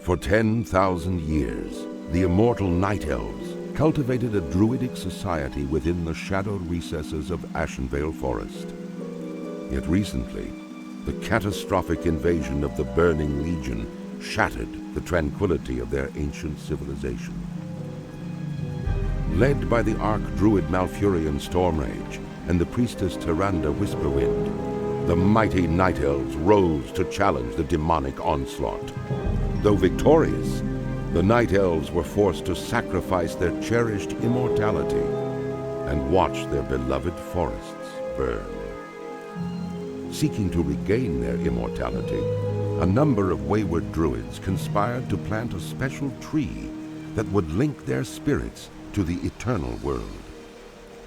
For 10,000 years, the immortal Night Elves cultivated a druidic society within the shadowed recesses of Ashenvale Forest. Yet recently, the catastrophic invasion of the Burning Legion shattered the tranquility of their ancient civilization. Led by the Archdruid Malfurion Stormrage and the priestess Tyrande Whisperwind, the mighty Night Elves rose to challenge the demonic onslaught. Though victorious, the Night Elves were forced to sacrifice their cherished immortality and watch their beloved forests burn. Seeking to regain their immortality, a number of wayward druids conspired to plant a special tree that would link their spirits to the eternal world.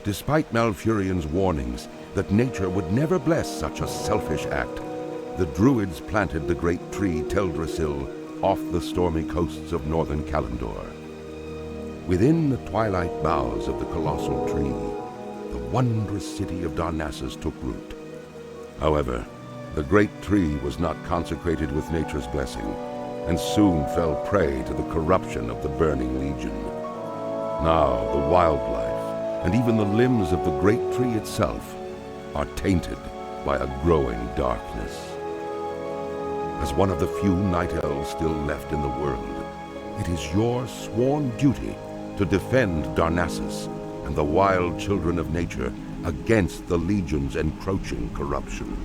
Despite Malfurion's warnings that nature would never bless such a selfish act, the druids planted the great tree Teldrassil off the stormy coasts of northern Kalimdor. Within the twilight boughs of the colossal tree, the wondrous city of Darnassus took root. However, the great tree was not consecrated with nature's blessing, and soon fell prey to the corruption of the Burning Legion. Now the wildlife, and even the limbs of the great tree itself, are tainted by a growing darkness. As one of the few Night Elves still left in the world, it is your sworn duty to defend Darnassus and the wild children of nature against the Legion's encroaching corruption.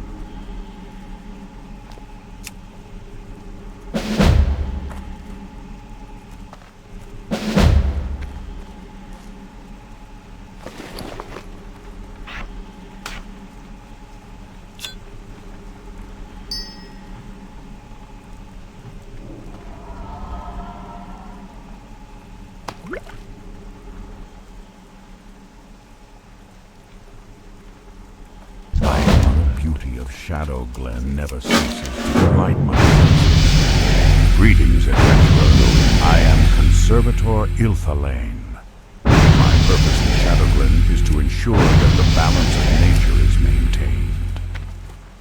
Shadow Glen never ceases to delight my senses. Greetings, adventurer. I am Conservator Ilthalane. My purpose in Shadow Glen is to ensure that the balance of nature is maintained.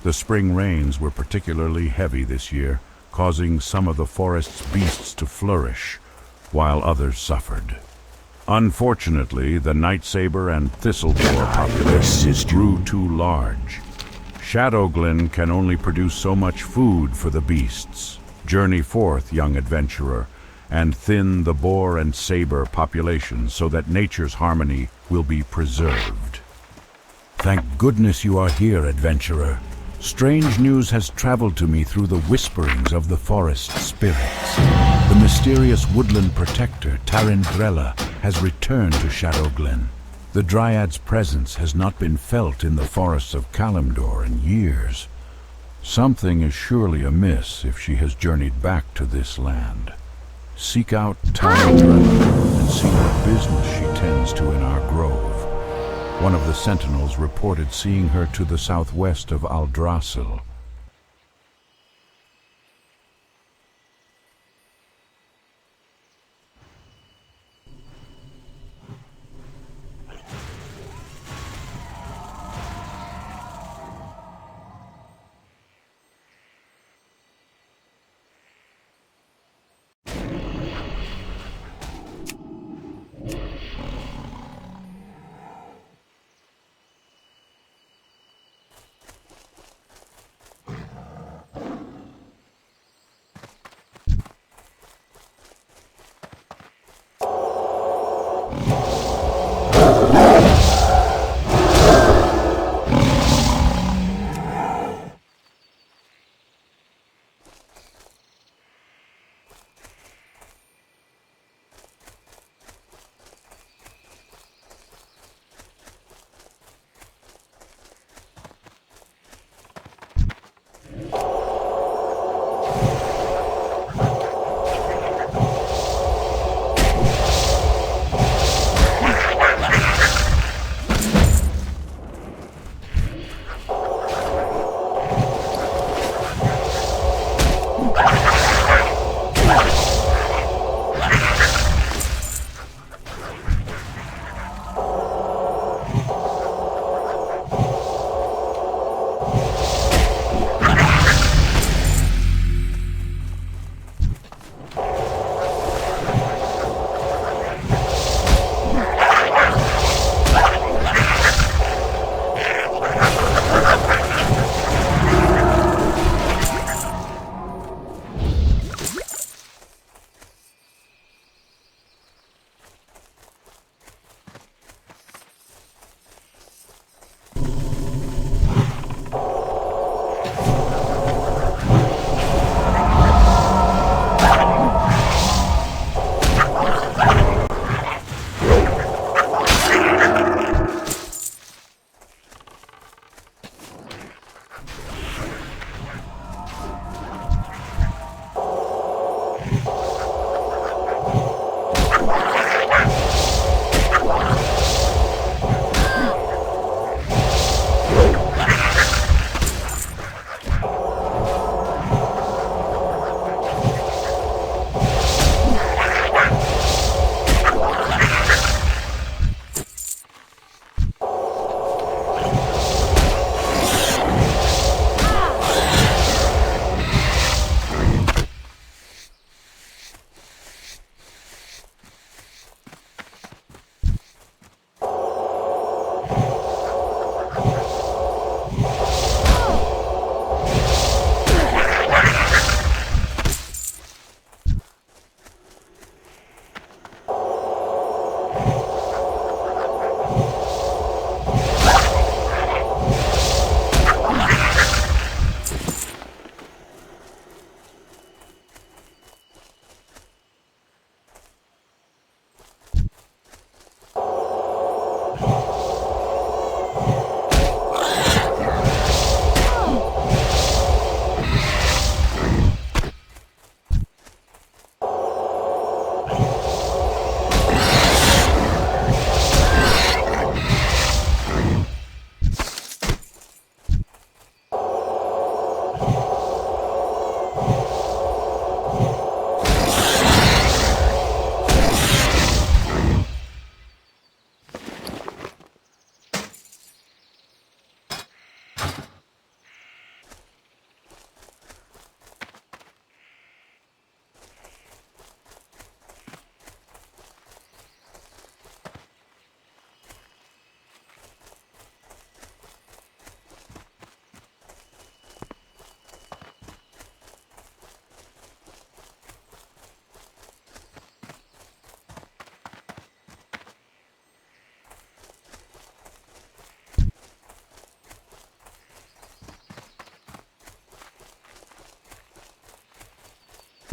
The spring rains were particularly heavy this year, causing some of the forest's beasts to flourish, while others suffered. Unfortunately, the Night Saber and Thistledoor populations grew too large. Shadow Glen can only produce so much food for the beasts. Journey forth, young adventurer, and thin the boar and saber populations so that nature's harmony will be preserved. Thank goodness you are here, adventurer. Strange news has traveled to me through the whisperings of the forest spirits. The mysterious woodland protector, Tarindrella, has returned to Shadow Glen. The Dryad's presence has not been felt in the forests of Kalimdor in years. Something is surely amiss if she has journeyed back to this land. Seek out Tarindrella and see what business she tends to in our grove. One of the sentinels reported seeing her to the southwest of Aldrassil.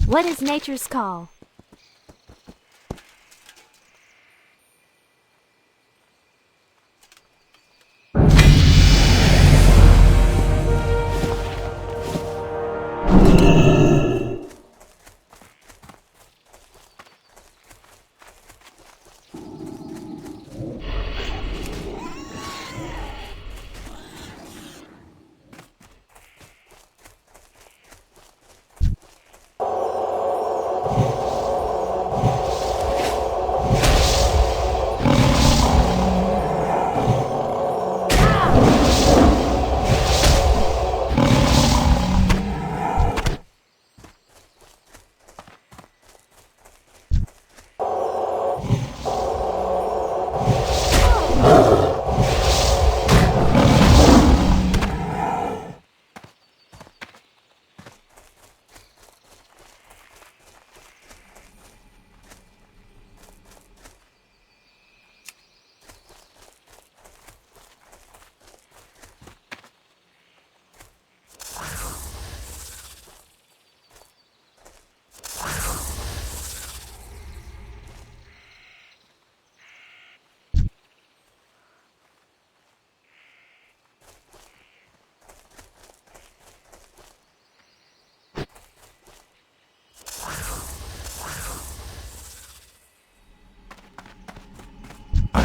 What is nature's call?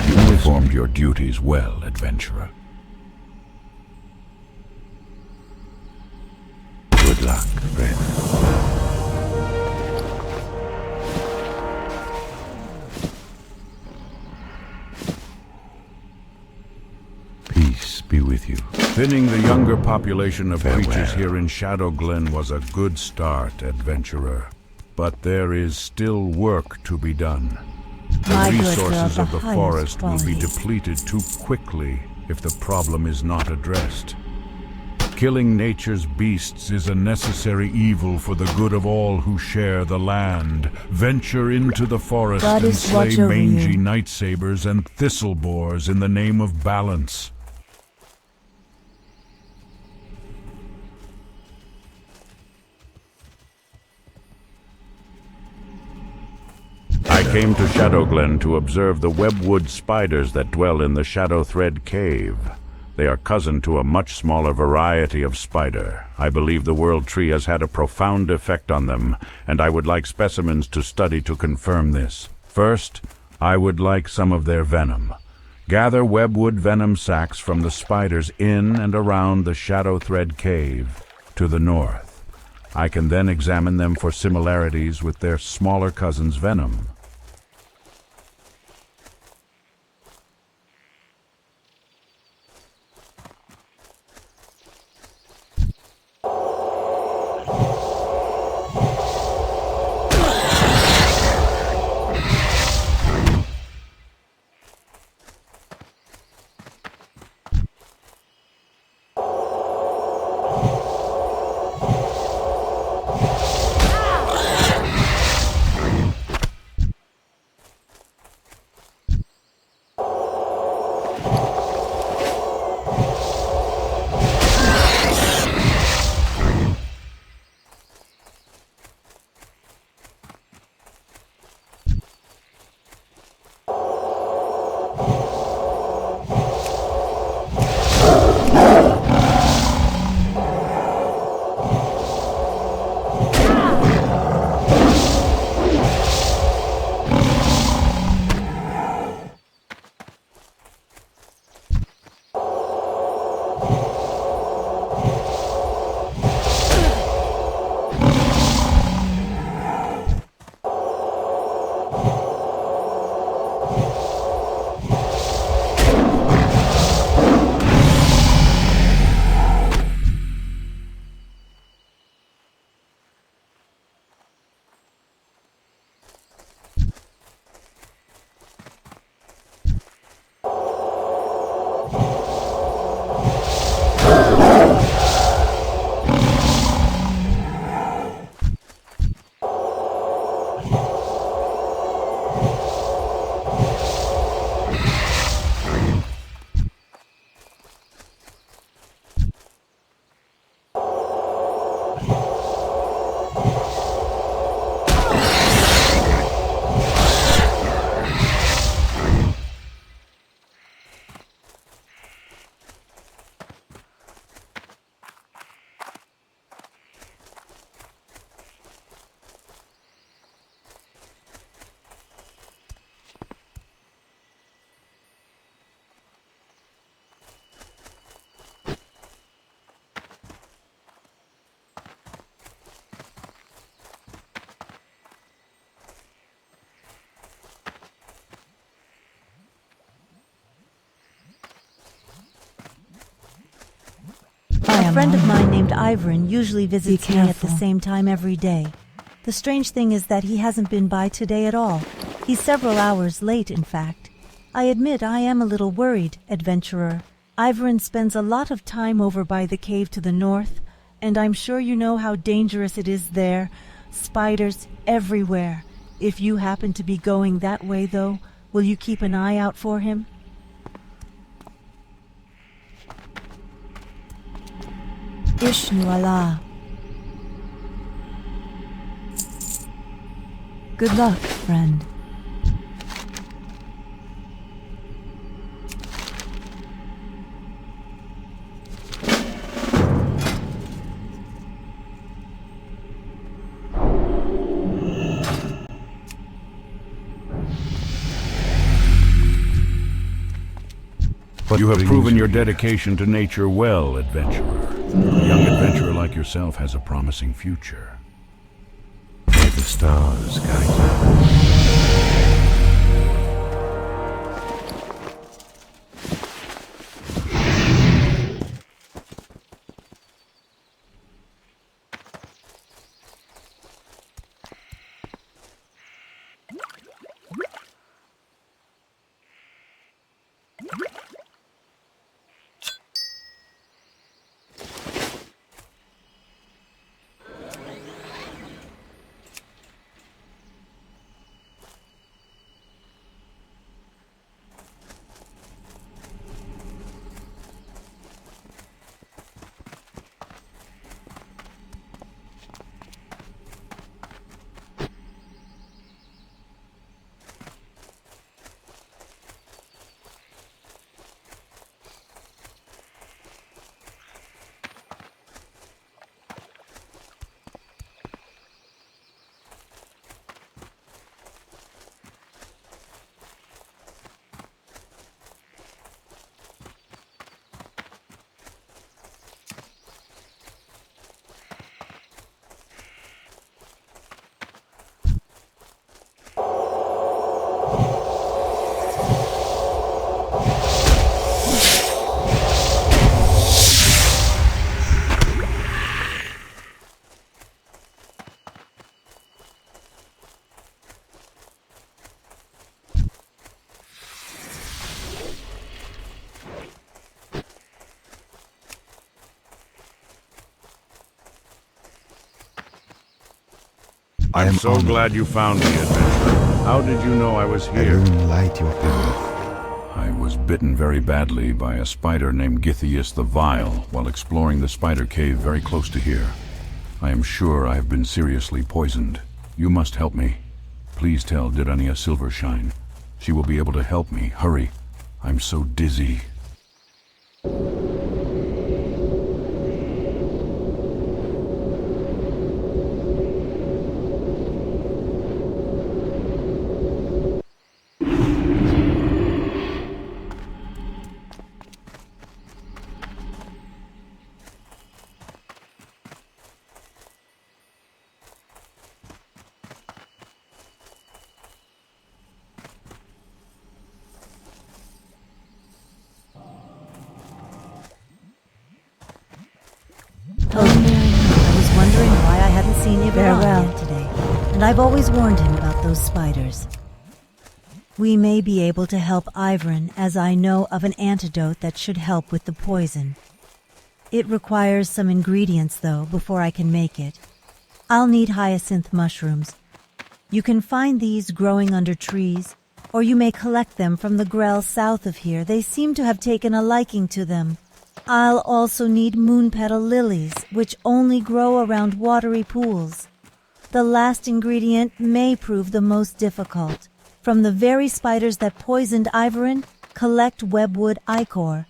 You performed your duties well, adventurer. Good luck, friend. Peace be with you. Thinning the younger population of creatures here in Shadow Glen was a good start, adventurer. But there is still work to be done. The resources of the forest will be depleted too quickly if the problem is not addressed. Killing nature's beasts is a necessary evil for the good of all who share the land. Venture into the forest and slay mangy night sabers and thistle boars in the name of balance. I came to Shadow Glen to observe the webwood spiders that dwell in the Shadow Thread Cave. They are cousin to a much smaller variety of spider. I believe the World Tree has had a profound effect on them, and I would like specimens to study to confirm this. First, I would like some of their venom. Gather webwood venom sacs from the spiders in and around the Shadow Thread Cave to the north. I can then examine them for similarities with their smaller cousin's venom. friend of mine named Ivorin usually visits me at the same time every day. The strange thing is that he hasn't been by today at all. He's several hours late, in fact. I admit I am a little worried, adventurer. Ivorin spends a lot of time over by the cave to the north, and I'm sure you know how dangerous it is there. Spiders everywhere. If you happen to be going that way, though, will you keep an eye out for him? Ishnu Allah. Good luck, friend. But you have proven your dedication to nature well, adventurer. A young adventurer like yourself has a promising future. May the stars guide you. I'm so glad you found me, adventurer. How did you know I was here? Alone light your path. I was bitten very badly by a spider named Githias the Vile while exploring the spider cave very close to here. I am sure I have been seriously poisoned. You must help me. Please tell Dirania Silvershine. She will be able to help me. Hurry. I'm so dizzy. I was wondering why I hadn't seen Hierophant yet today, and I've always warned him about those spiders. We may be able to help Ivorin, as I know of an antidote that should help with the poison. It requires some ingredients, though, before I can make it. I'll need hyacinth mushrooms. You can find these growing under trees, or you may collect them from the Grell south of here. They seem to have taken a liking to them. I'll also need moonpetal lilies, which only grow around watery pools. The last ingredient may prove the most difficult. From the very spiders that poisoned Ivorin, collect webwood ichor.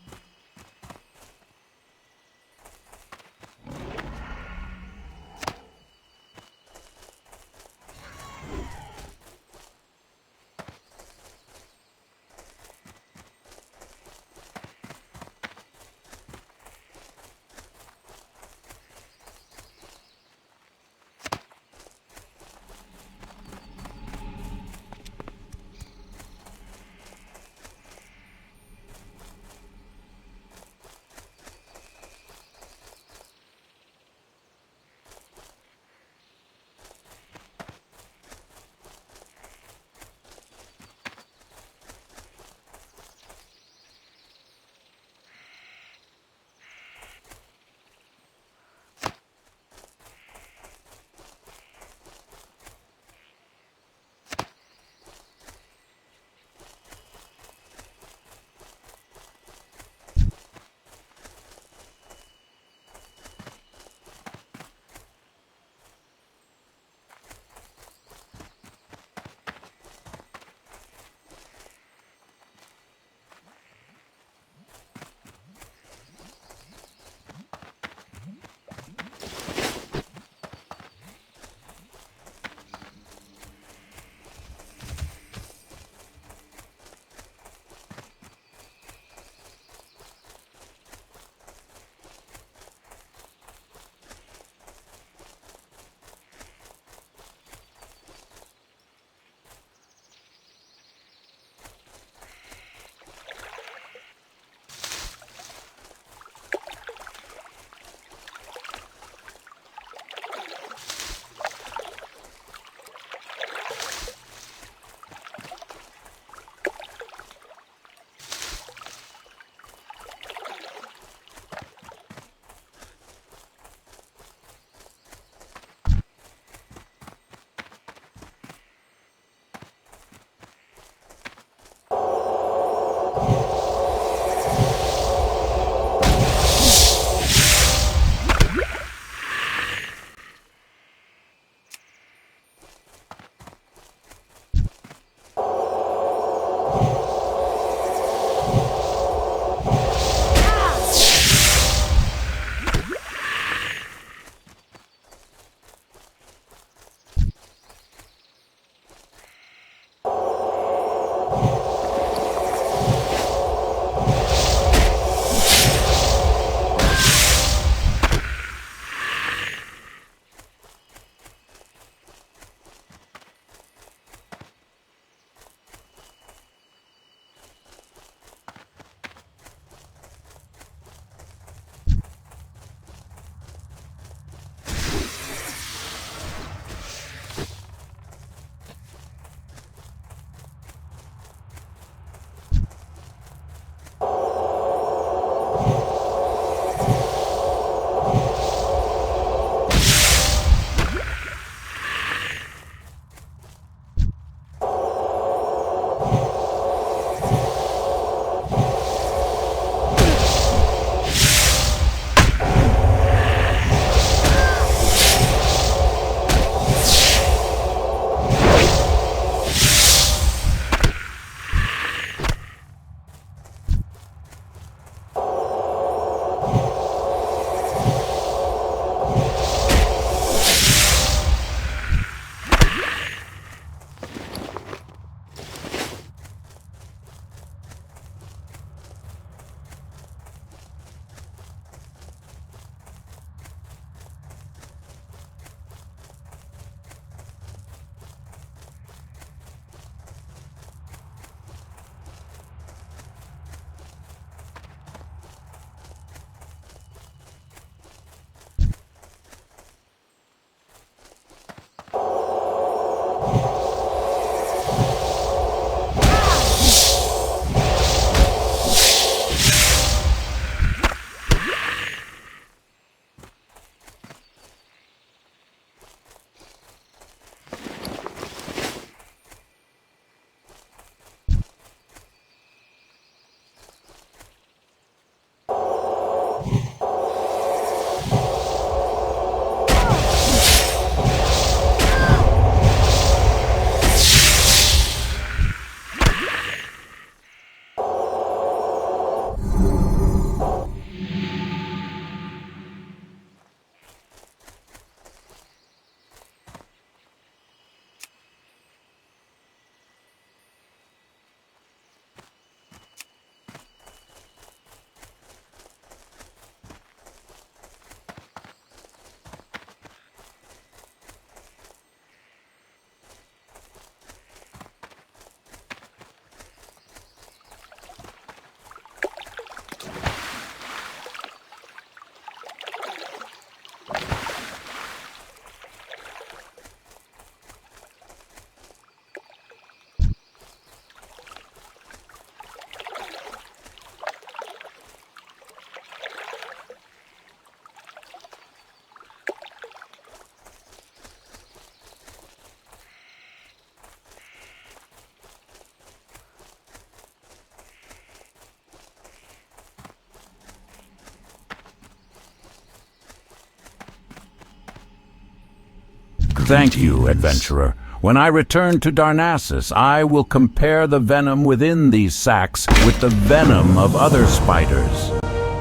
Thank you, adventurer. When I return to Darnassus, I will compare the venom within these sacs with the venom of other spiders.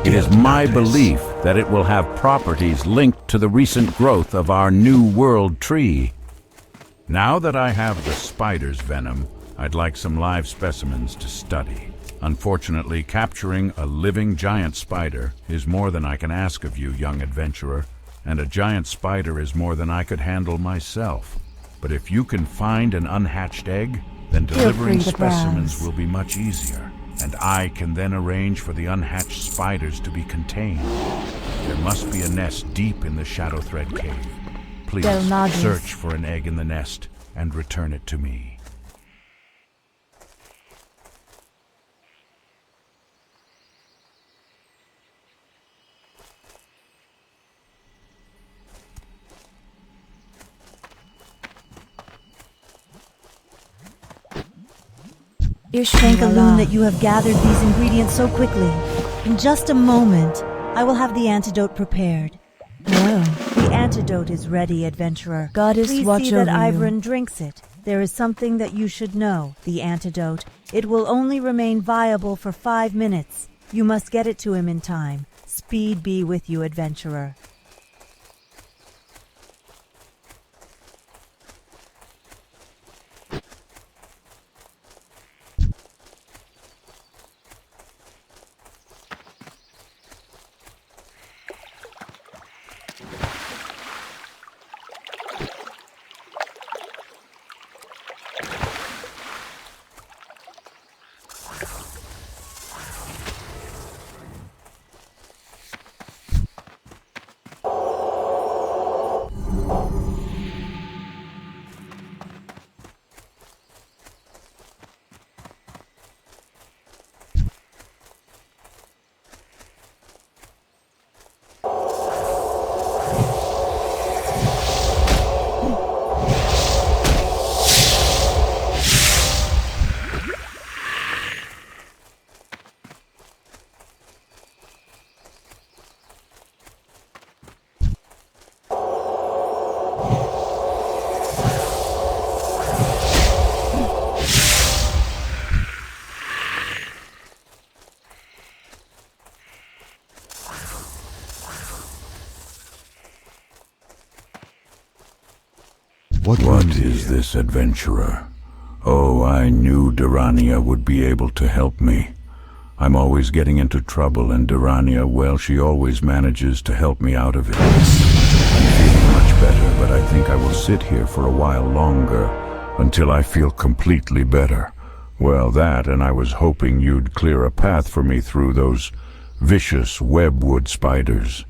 It is my belief that it will have properties linked to the recent growth of our New World tree. Now that I have the spider's venom, I'd like some live specimens to study. Unfortunately, capturing a living giant spider is more than I can ask of you, young adventurer, and a giant spider is more than I could handle myself. But if you can find an unhatched egg, then delivering specimens will be much easier, and I can then arrange for the unhatched spiders to be contained. There must be a nest deep in the Shadow Thread Cave. Please search for an egg in the nest and return it to me. Thank Elune that you have gathered these ingredients so quickly. In just a moment, I will have the antidote prepared. Oh. The antidote is ready, adventurer. Goddess, watch Please see over that you. Ivern drinks it. There is something that you should know. The antidote. It will only remain viable for 5 minutes. You must get it to him in time. Speed be with you, adventurer. What is this, adventurer? Oh, I knew Durania would be able to help me. I'm always getting into trouble, and Durania, well, she always manages to help me out of it. I'm feeling much better, but I think I will sit here for a while longer, until I feel completely better. Well, that, and I was hoping you'd clear a path for me through those vicious webwood spiders.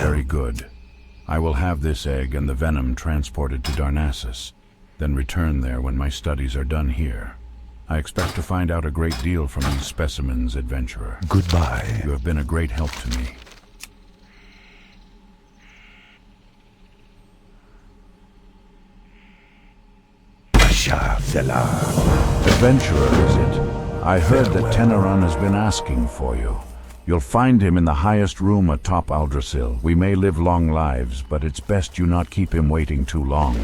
Very good. I will have this egg and the venom transported to Darnassus, then return there when my studies are done here. I expect to find out a great deal from these specimens, adventurer. Goodbye. You have been a great help to me. Adventurer, is it? I heard that Teneron has been asking for you. You'll find him in the highest room atop Aldrassil. We may live long lives, but it's best you not keep him waiting too long.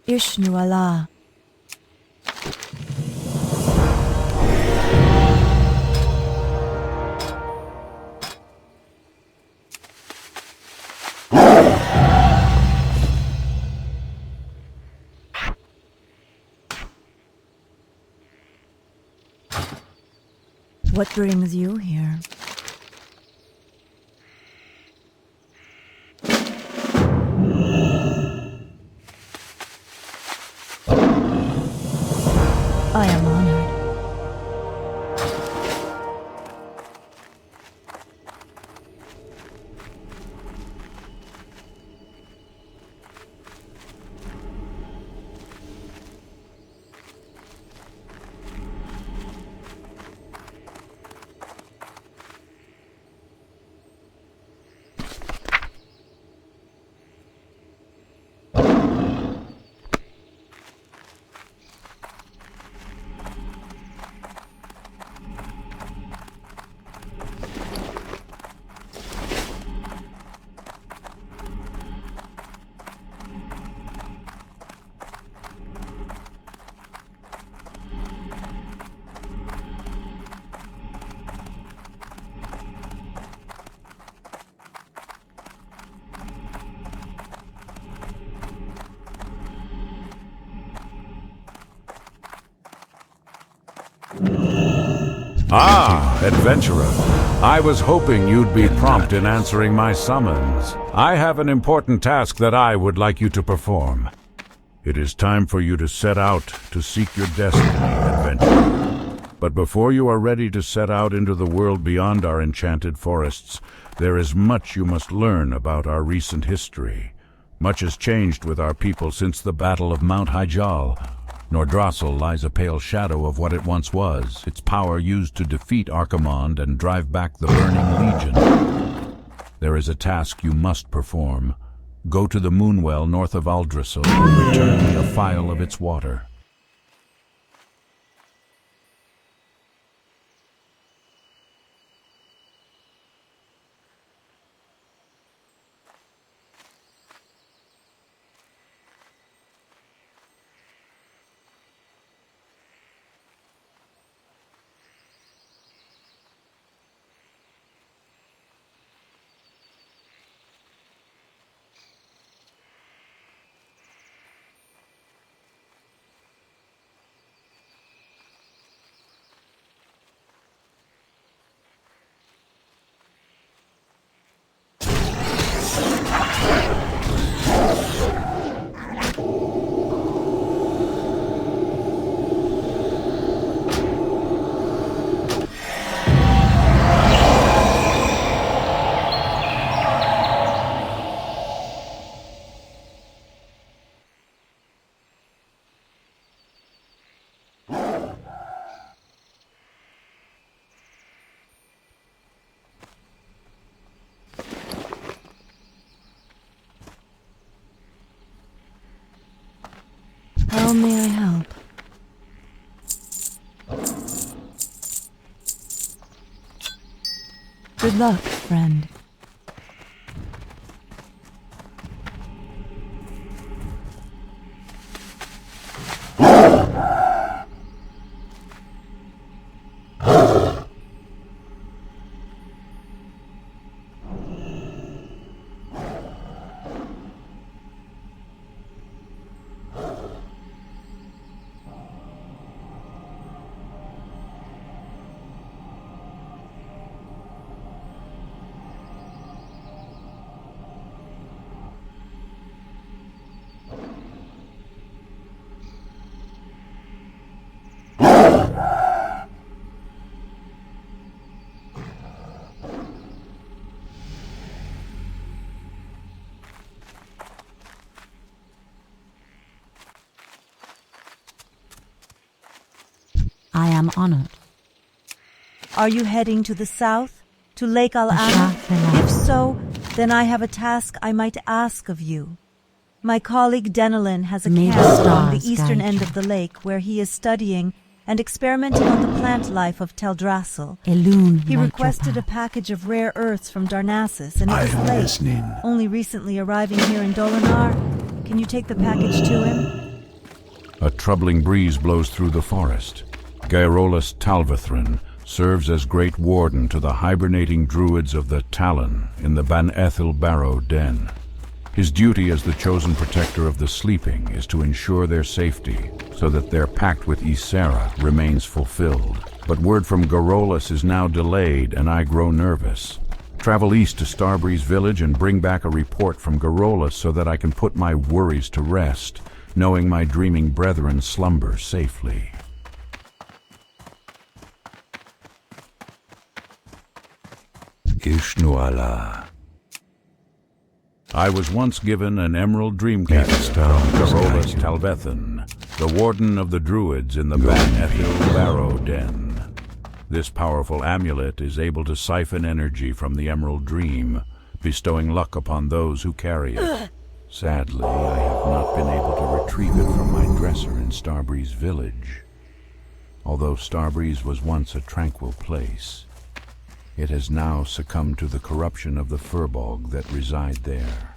Ishnu Allah. What brings you here? I am honored. Ah, adventurer. I was hoping you'd be prompt in answering my summons. I have an important task that I would like you to perform. It is time for you to set out to seek your destiny, adventurer. But before you are ready to set out into the world beyond our enchanted forests, there is much you must learn about our recent history. Much has changed with our people since the Battle of Mount Hyjal. Nordrassil lies a pale shadow of what it once was, its power used to defeat Archimonde and drive back the Burning Legion. There is a task you must perform. Go to the Moonwell north of Aldrassil and return me a phial of its water. How may I help? Good luck, friend. I am honored. Are you heading to the south? To Lake Al-Anna? If so, then I have a task I might ask of you. My colleague Denelin has a May the camp on the stars eastern guide end you. of the lake where he is studying and experimenting on the plant life of Teldrassil. Elune He light requested your a path. package of rare earths from Darnassus, and it I was am late, listening. only recently arriving here in Dolinar. Can you take the package to him? A troubling breeze blows through the forest. Gaerolus Talvathrin serves as Great Warden to the hibernating druids of the Talon in the Ban Ethel Barrow Den. His duty as the chosen protector of the sleeping is to ensure their safety, so that their pact with Ysera remains fulfilled. But word from Gaerolus is now delayed, and I grow nervous. Travel east to Starbreeze Village and bring back a report from Gaerolus so that I can put my worries to rest, knowing my dreaming brethren slumber safely. Shnuala. I was once given an emerald dream catcher from Carolus Talvethan, the warden of the druids in the Ban Ethil Barrow Den. This powerful amulet is able to siphon energy from the emerald dream, bestowing luck upon those who carry it. Sadly, I have not been able to retrieve it from my dresser in Starbreeze Village. Although Starbreeze was once a tranquil place, it has now succumbed to the corruption of the Furbog that reside there.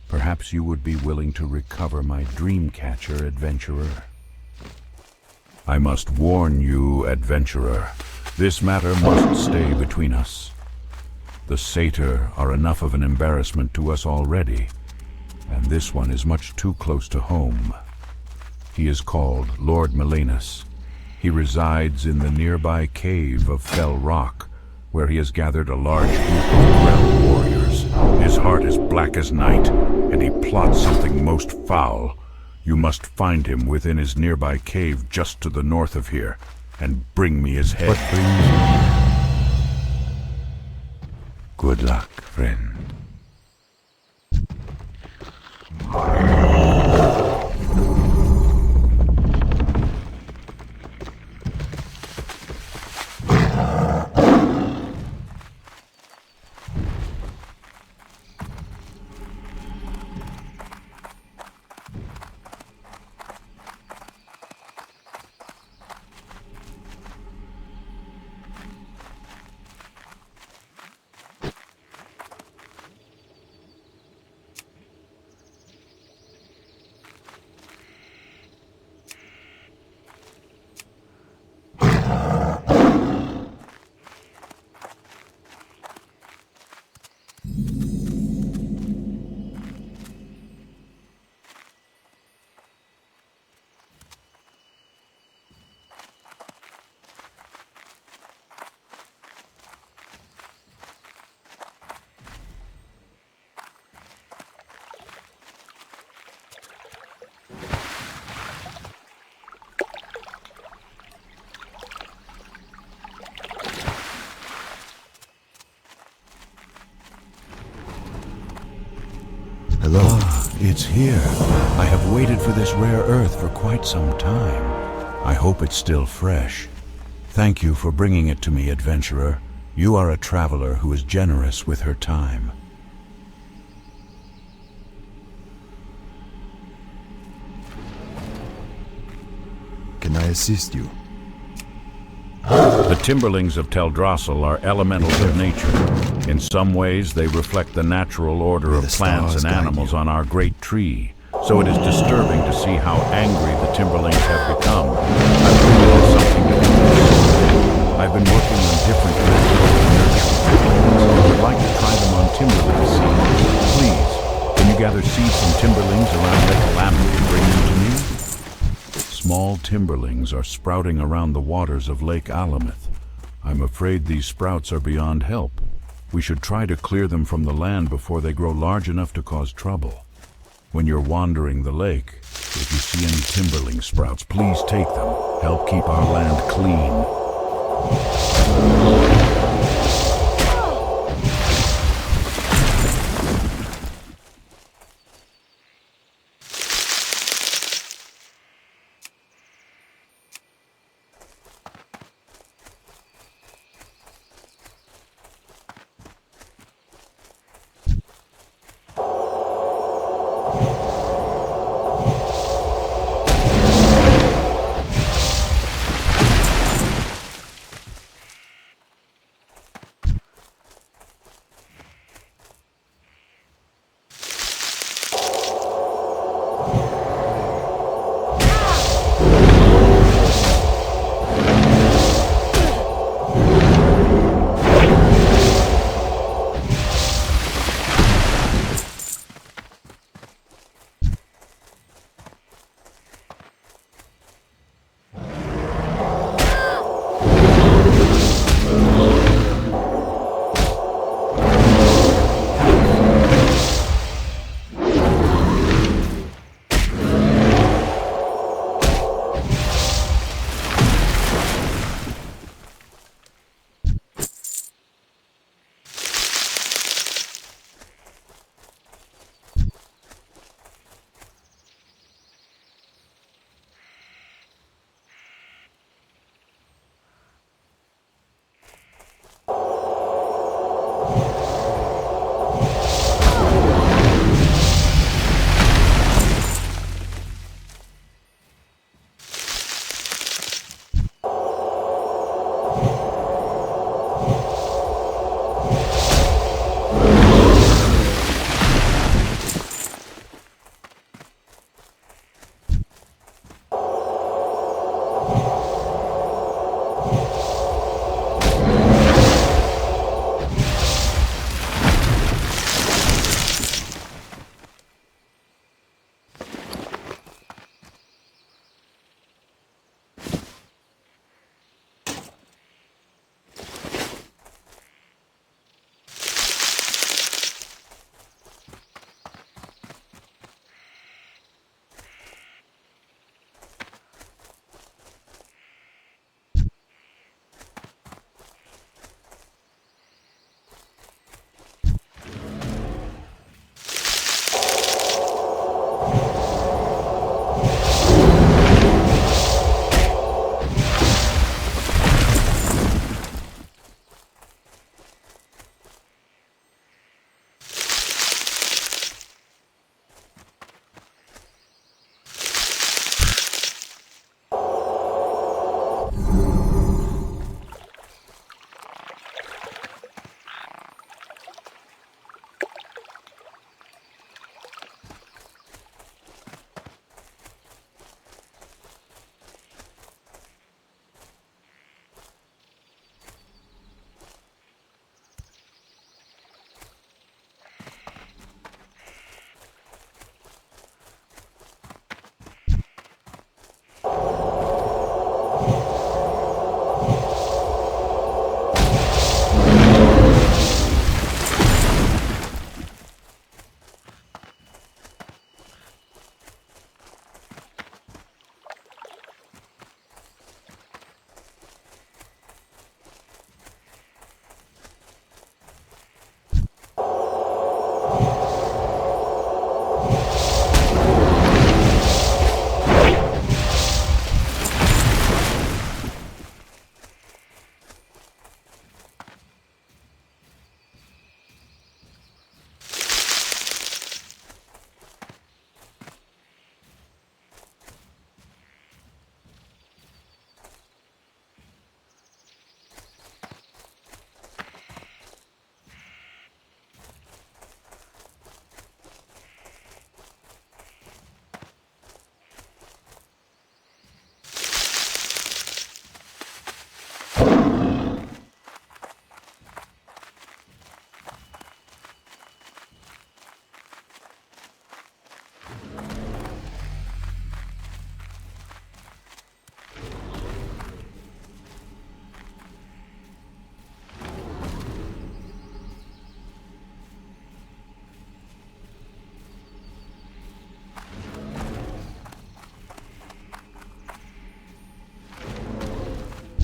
Perhaps you would be willing to recover my Dreamcatcher, adventurer. I must warn you, adventurer, this matter must stay between us. The Satyr are enough of an embarrassment to us already, and this one is much too close to home. He is called Lord Melanus. He resides in the nearby cave of Fell Rock, where he has gathered a large group of realm warriors. His heart is black as night, and he plots something most foul. You must find him within his nearby cave just to the north of here, and bring me his head. What brings you? Good luck, friend. Hello? It's here. I have waited for this rare earth for quite some time. I hope it's still fresh. Thank you for bringing it to me, adventurer. You are a traveler who is generous with her time. Can I assist you? The Timberlings of Teldrassil are elementals of nature. In some ways, they reflect the natural order of plants and animals on our great tree. So it is disturbing to see how angry the Timberlings have become. I believe it has something to do with this. I've been working on different methods to nurture Timberlings. I would like to try them on Timberling seeds. Please, can you gather seeds from Timberlings around Lake Willamette and bring them to me? Small Timberlings are sprouting around the waters of Lake Alameth. I'm afraid these sprouts are beyond help. We should try to clear them from the land before they grow large enough to cause trouble. When you're wandering the lake, if you see any Timberling sprouts, please take them. Help keep our land clean.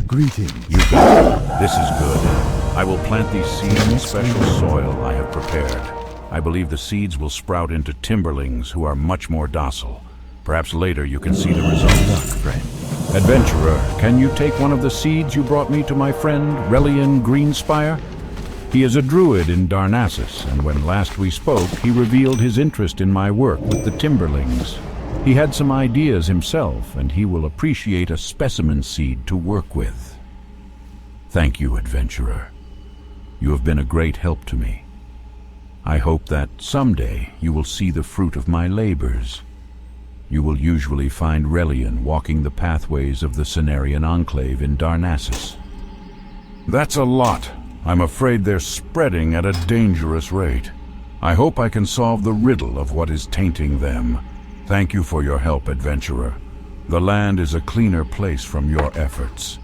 Greetings. You got it. This is good. I will plant these seeds in special soil I have prepared. I believe the seeds will sprout into timberlings who are much more docile. Perhaps later you can see the results. Friend. Adventurer, can you take one of the seeds you brought me to my friend Relian Greenspire? He is a druid in Darnassus, and when last we spoke, he revealed his interest in my work with the timberlings. He had some ideas himself, and he will appreciate a specimen seed to work with. Thank you, Adventurer. You have been a great help to me. I hope that someday you will see the fruit of my labors. You will usually find Relian walking the pathways of the Cenarian Enclave in Darnassus. That's a lot. I'm afraid they're spreading at a dangerous rate. I hope I can solve the riddle of what is tainting them. Thank you for your help, Adventurer. The land is a cleaner place from your efforts.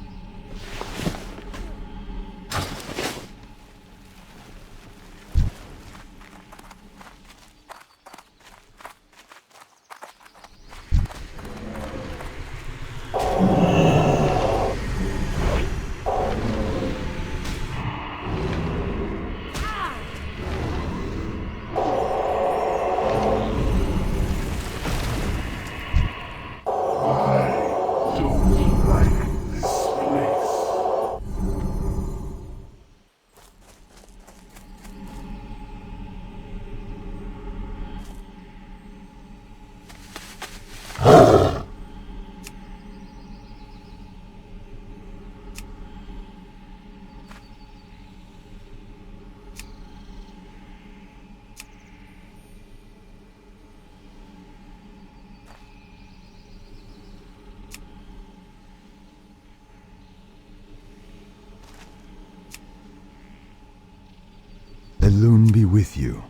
Elune be with you.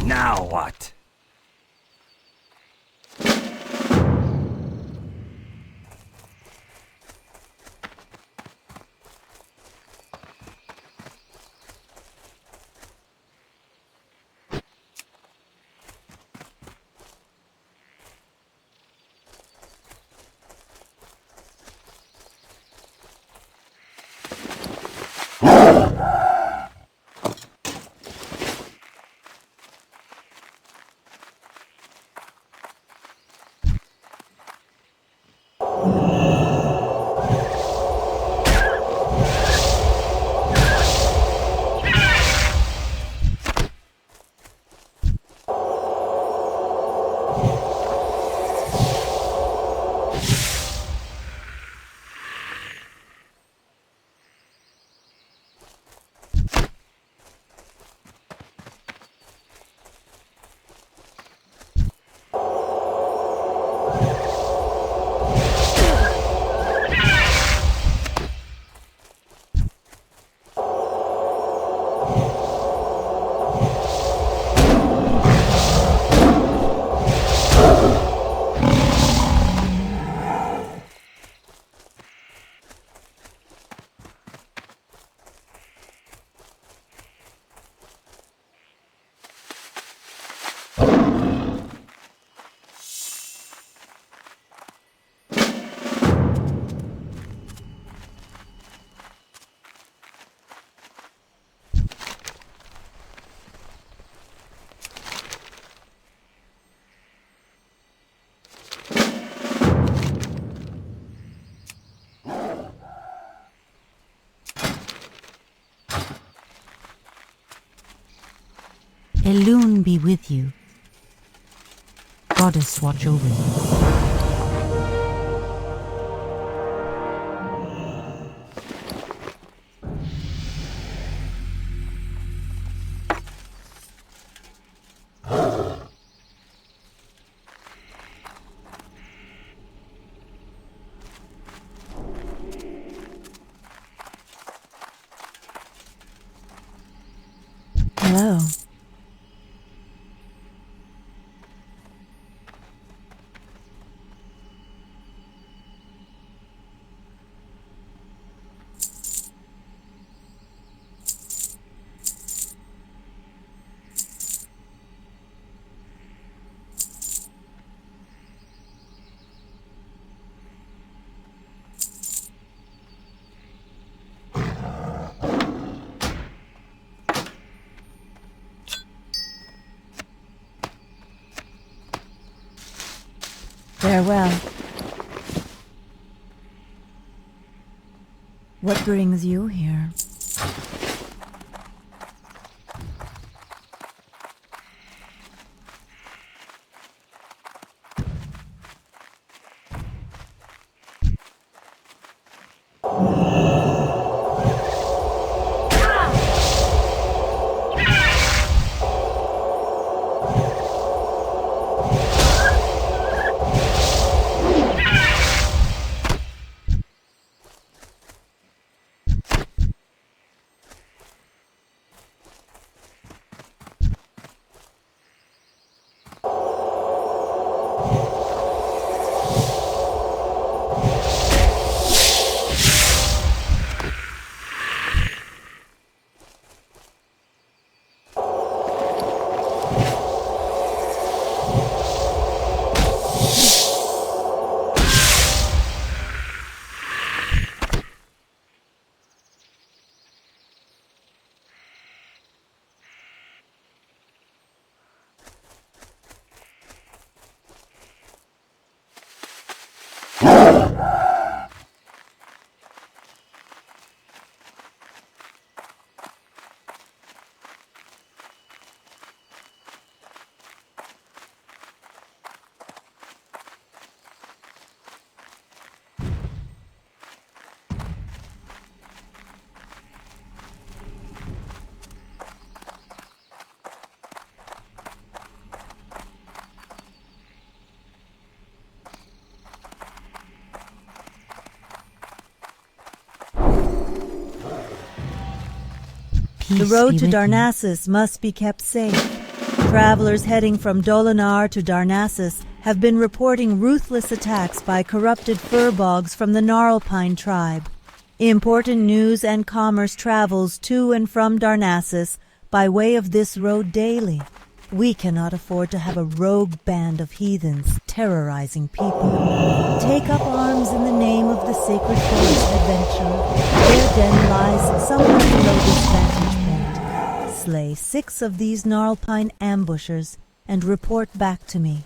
Now what? Elune be with you. Goddess watch over you. Hello. Farewell. What brings you here? The road to Darnassus must be kept safe. Travelers heading from Dolinar to Darnassus have been reporting ruthless attacks by corrupted furbogs from the Gnarlpine tribe. Important news and commerce travels to and from Darnassus by way of this road daily. We cannot afford to have a rogue band of heathens terrorizing people. Take up arms in the name of the Sacred Forest adventurer. Their den lies somewhere below this vantage point. Slay 6 of these Gnarlpine ambushers and report back to me.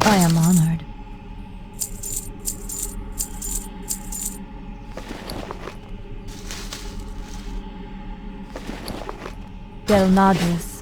I am honored. Del Madres.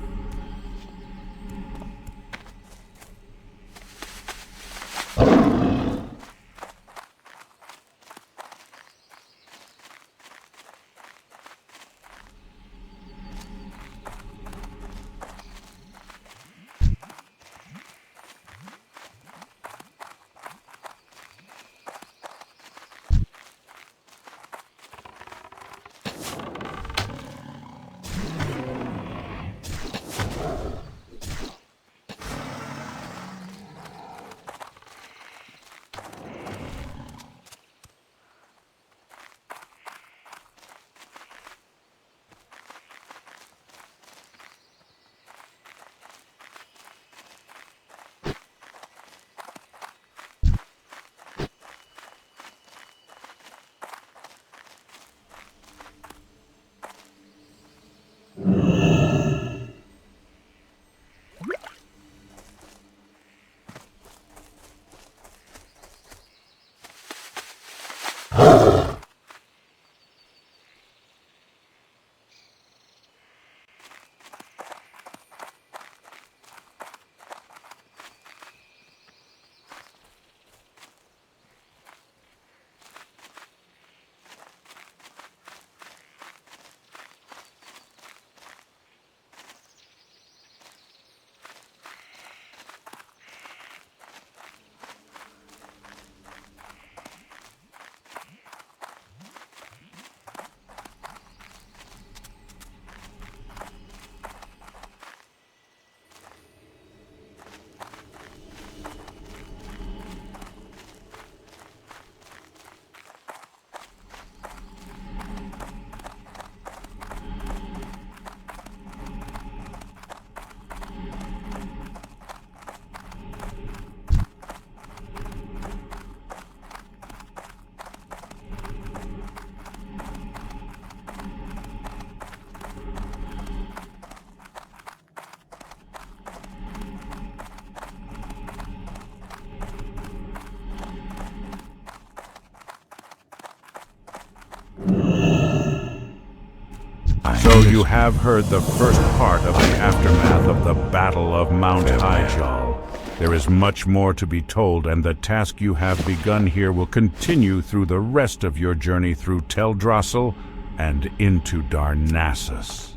So you have heard the first part of the aftermath of the Battle of Mount Hyjal. There is much more to be told, and the task you have begun here will continue through the rest of your journey through Teldrassil and into Darnassus.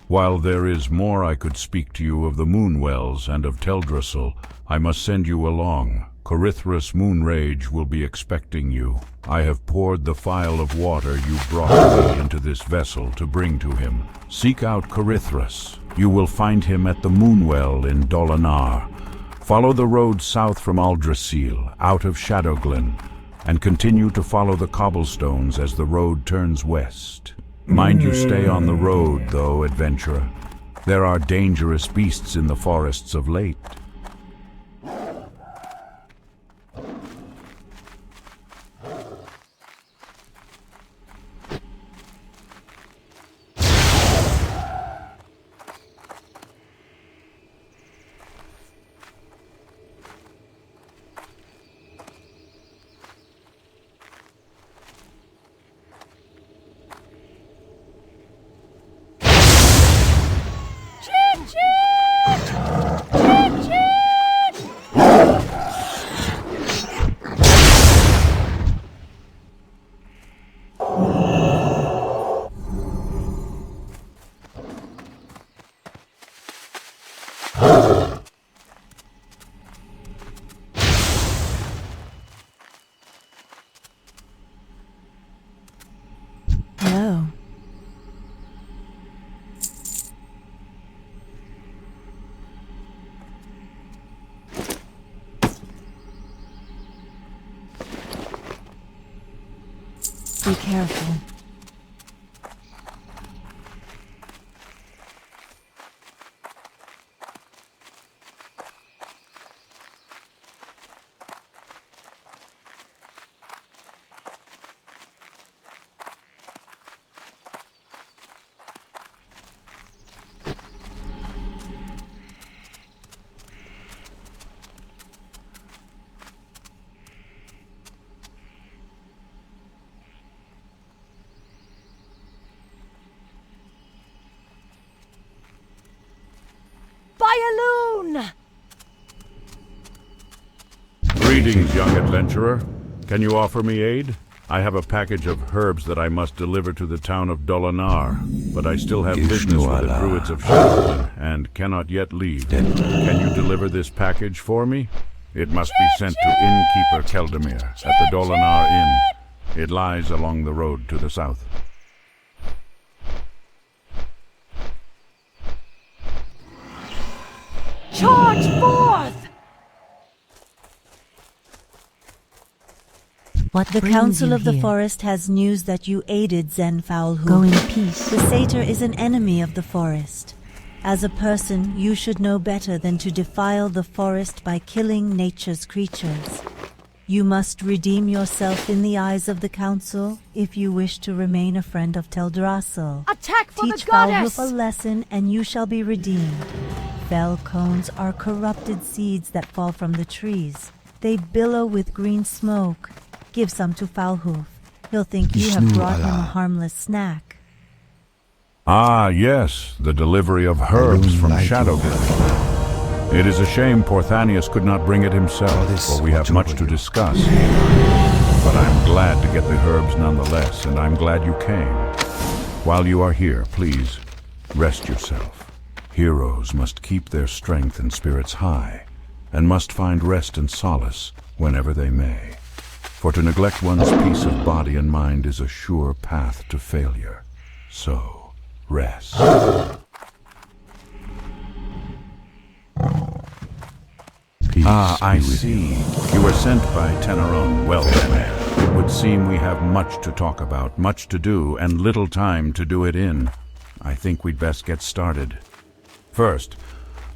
While there is more I could speak to you of the Moonwells and of Teldrassil, I must send you along. Corithris Moonrage will be expecting you. I have poured the phial of water you brought me into this vessel to bring to him. Seek out Corithris. You will find him at the Moonwell in Dolinar. Follow the road south from Aldrassil, out of Shadowglen, and continue to follow the cobblestones as the road turns west. Mind you stay on the road, though, adventurer. There are dangerous beasts in the forests of late. Choo-choo! be careful. Greetings, young adventurer. Can you offer me aid? I have a package of herbs that I must deliver to the town of Dolinar, but I still have business with the druids of Shadowglen and cannot yet leave. Can you deliver this package for me? It must be sent to Innkeeper Keldemir at the Dolinar Inn. It lies along the road to the south. Charge forth! What the Council of the Forest has news that you aided Zenfoulhoof. Go in peace. The satyr is an enemy of the forest. As a person, you should know better than to defile the forest by killing nature's creatures. You must redeem yourself in the eyes of the Council if you wish to remain a friend of Teldrassil. Attack for Teach the goddess! Foulhoof a lesson and you shall be redeemed. Fell cones are corrupted seeds that fall from the trees. They billow with green smoke. Give some to Foulhoof. He'll think you have brought him a harmless snack. Ah, yes, the delivery of herbs from Shadowglen. It is a shame Porthanius could not bring it himself, for we have much to discuss. But I'm glad to get the herbs nonetheless, and I'm glad you came. While you are here, please, rest yourself. Heroes must keep their strength and spirits high, and must find rest and solace whenever they may. For to neglect one's peace of body and mind is a sure path to failure. So, rest. Peace I see. You were sent by Teneron. Well then, it would seem we have much to talk about, much to do, and little time to do it in. I think we'd best get started. First,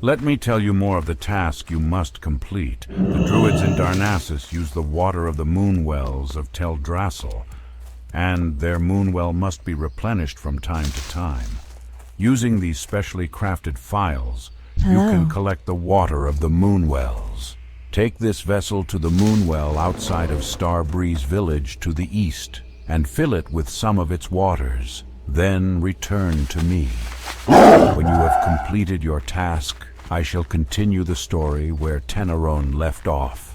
let me tell you more of the task you must complete. The druids in Darnassus use the water of the moon wells of Teldrassil, and their moon well must be replenished from time to time. Using these specially crafted phials, you can collect the water of the moon wells. Take this vessel to the moon well outside of Starbreeze village to the east, and fill it with some of its waters. Then return to me. When you have completed your task, I shall continue the story where Teneron left off.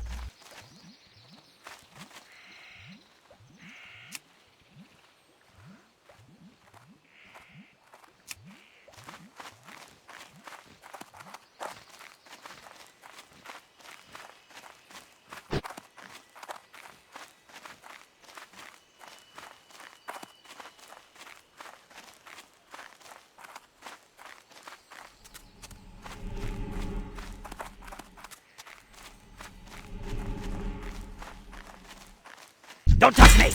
Don't touch me!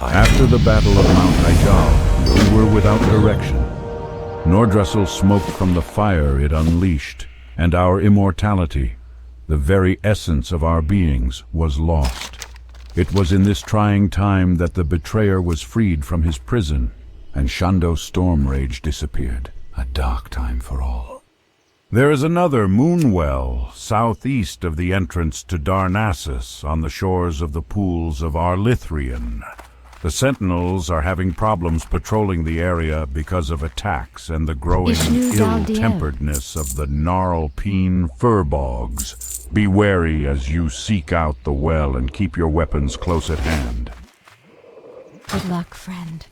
After the Battle of Mount Hyjal, we were without direction. Nordressel smoked from the fire it unleashed, and our immortality, the very essence of our beings, was lost. It was in this trying time that the betrayer was freed from his prison, and Shando's storm rage disappeared. A dark time for all. There is another moonwell southeast of the entrance to Darnassus on the shores of the pools of Arlithrian. The Sentinels are having problems patrolling the area because of attacks and the growing ill-temperedness of the Gnarlpine furbogs. Be wary as you seek out the well and keep your weapons close at hand. Good luck, friend.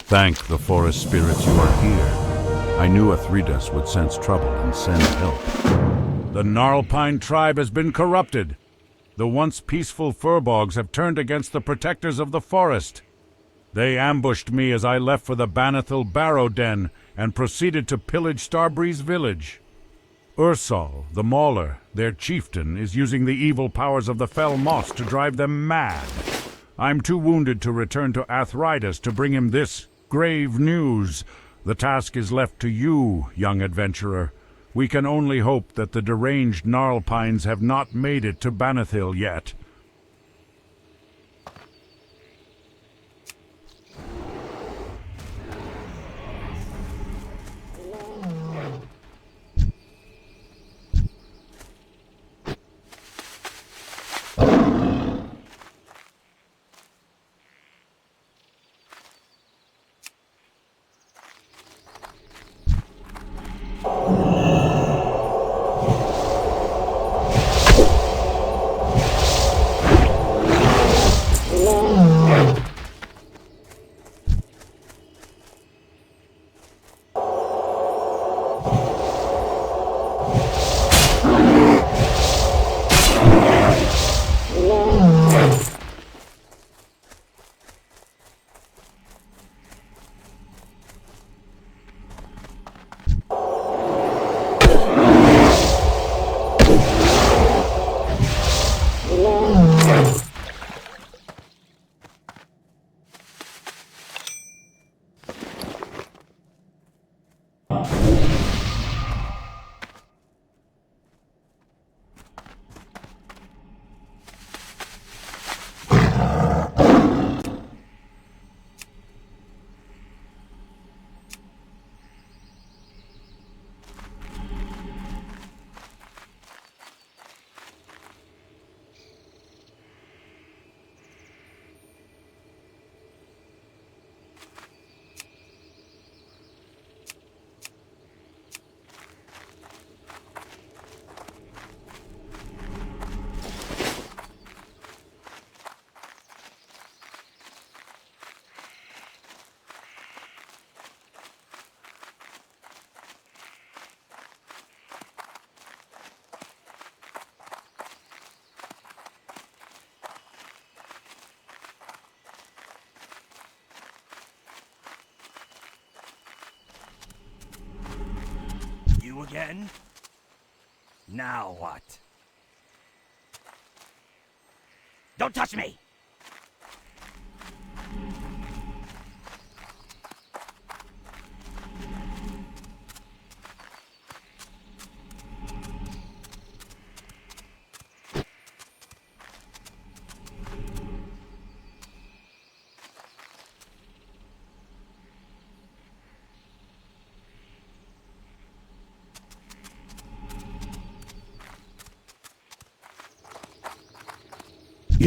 Thank the forest spirits you are here. I knew Athredas would sense trouble and send help. The Gnarlpine tribe has been corrupted. The once peaceful furbogs have turned against the protectors of the forest. They ambushed me as I left for the Banithal Barrow Den and proceeded to pillage Starbreeze village. Ursal, the Mauler, their chieftain, is using the evil powers of the fell moss to drive them mad. I'm too wounded to return to Athridas to bring him this grave news. The task is left to you, young adventurer. We can only hope that the deranged Gnarlpines have not made it to Banithil yet. You again? Now what? Don't touch me!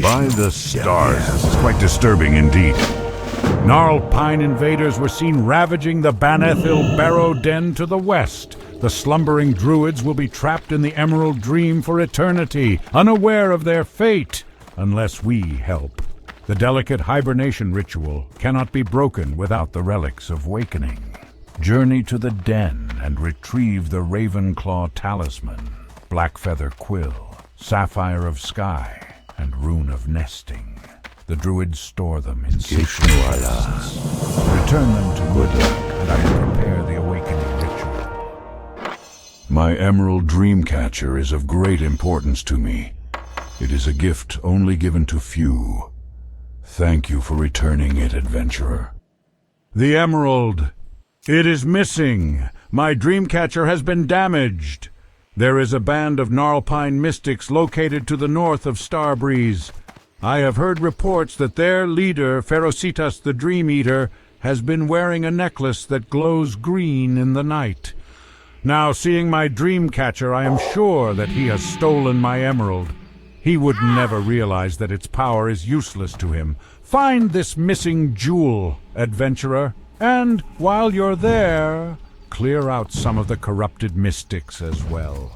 By the stars, this is quite disturbing indeed. Gnarlpine invaders were seen ravaging the Banithil Barrow Den to the west. The slumbering druids will be trapped in the Emerald Dream for eternity, unaware of their fate, unless we help. The delicate hibernation ritual cannot be broken without the relics of wakening. Journey to the den and retrieve the Ravenclaw Talisman, Blackfeather Quill, Sapphire of Sky, and Rune of Nesting. The druids store them in sacred places. Return them to good luck, and I will prepare the awakening ritual. My Emerald Dreamcatcher is of great importance to me. It is a gift only given to few. Thank you for returning it, adventurer. The Emerald! It is missing! My Dreamcatcher has been damaged! There is a band of Gnarlpine mystics located to the north of Starbreeze. I have heard reports that their leader, Ferocitas the Dream Eater, has been wearing a necklace that glows green in the night. Now, seeing my Dreamcatcher, I am sure that he has stolen my emerald. He would never realize that its power is useless to him. Find this missing jewel, adventurer, and while you're there, clear out some of the corrupted mystics as well.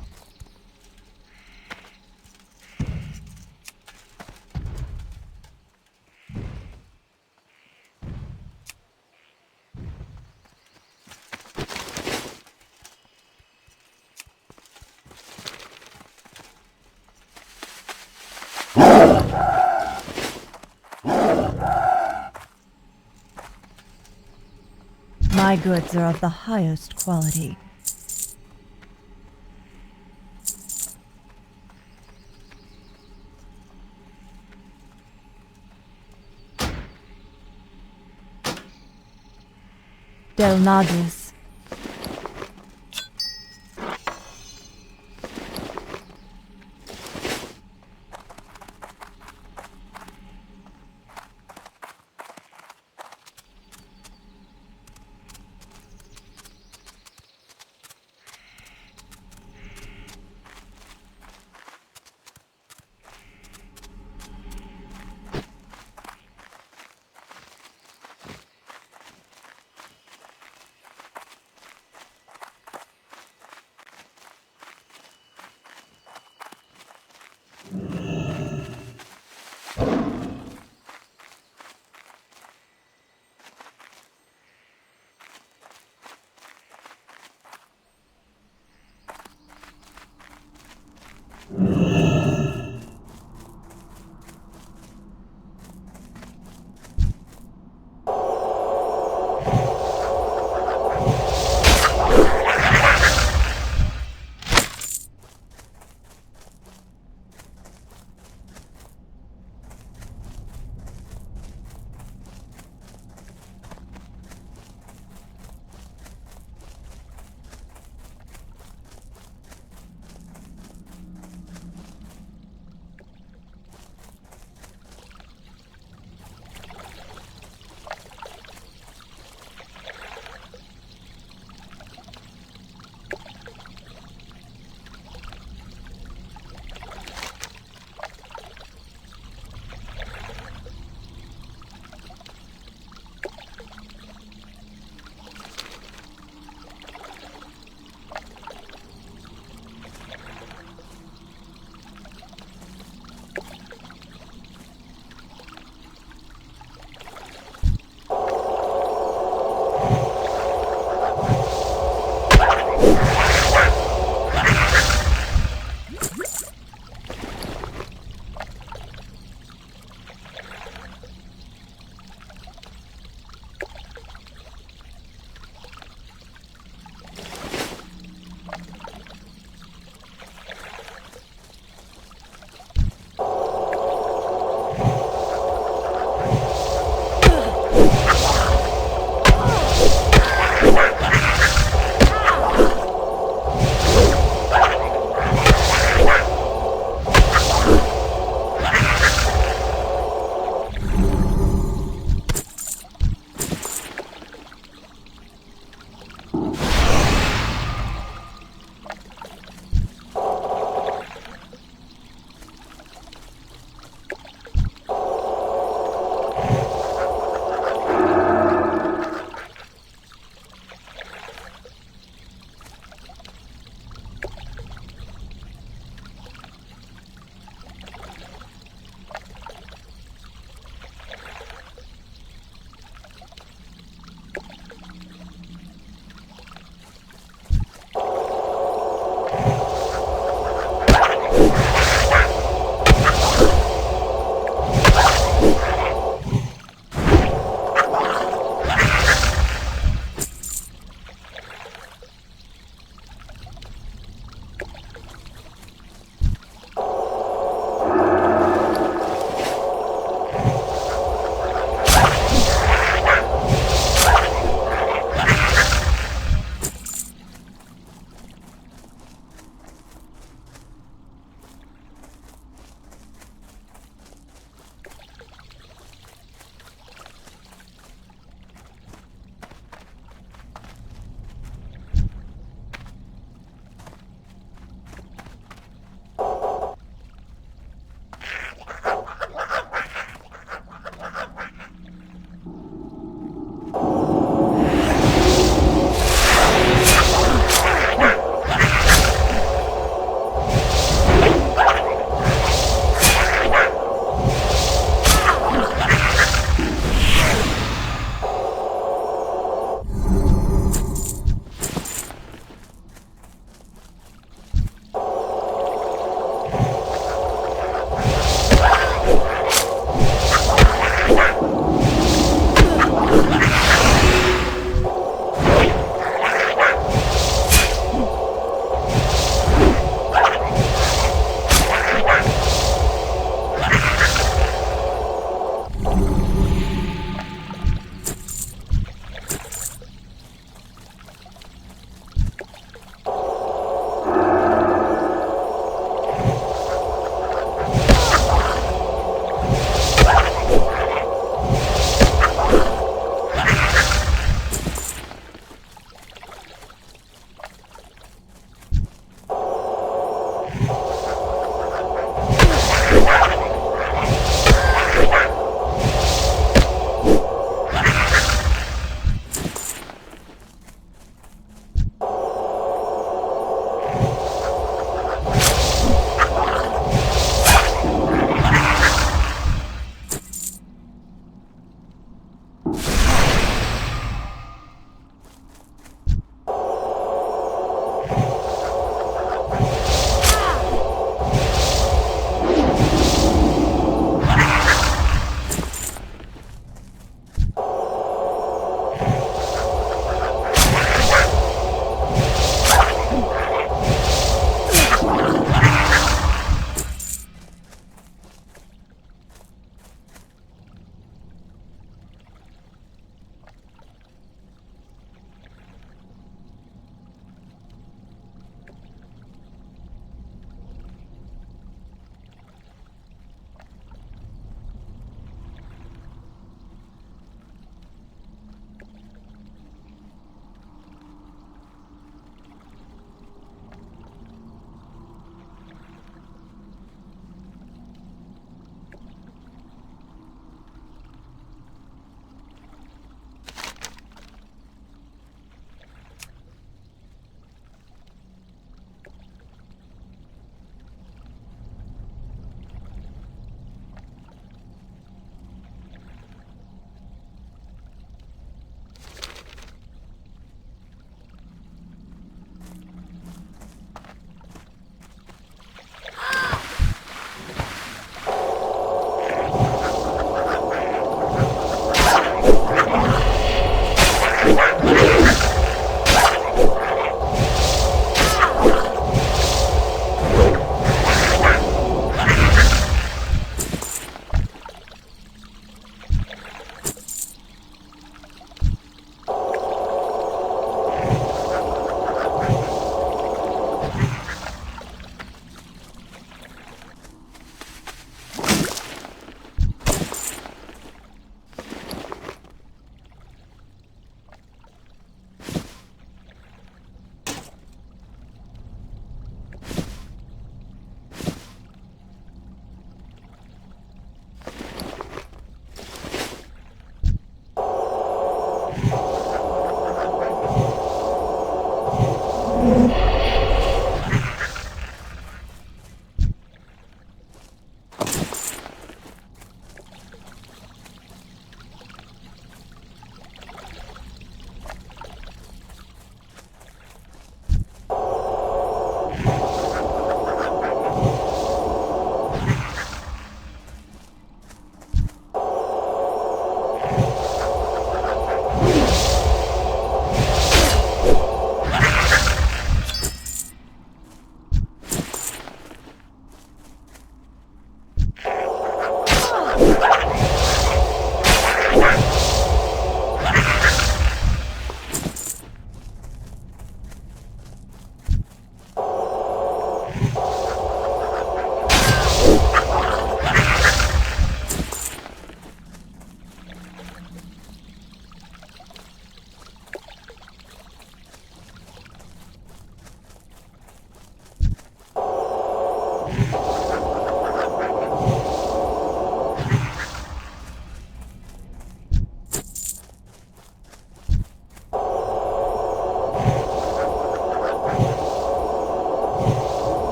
My goods are of the highest quality. del Nagus.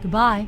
Goodbye.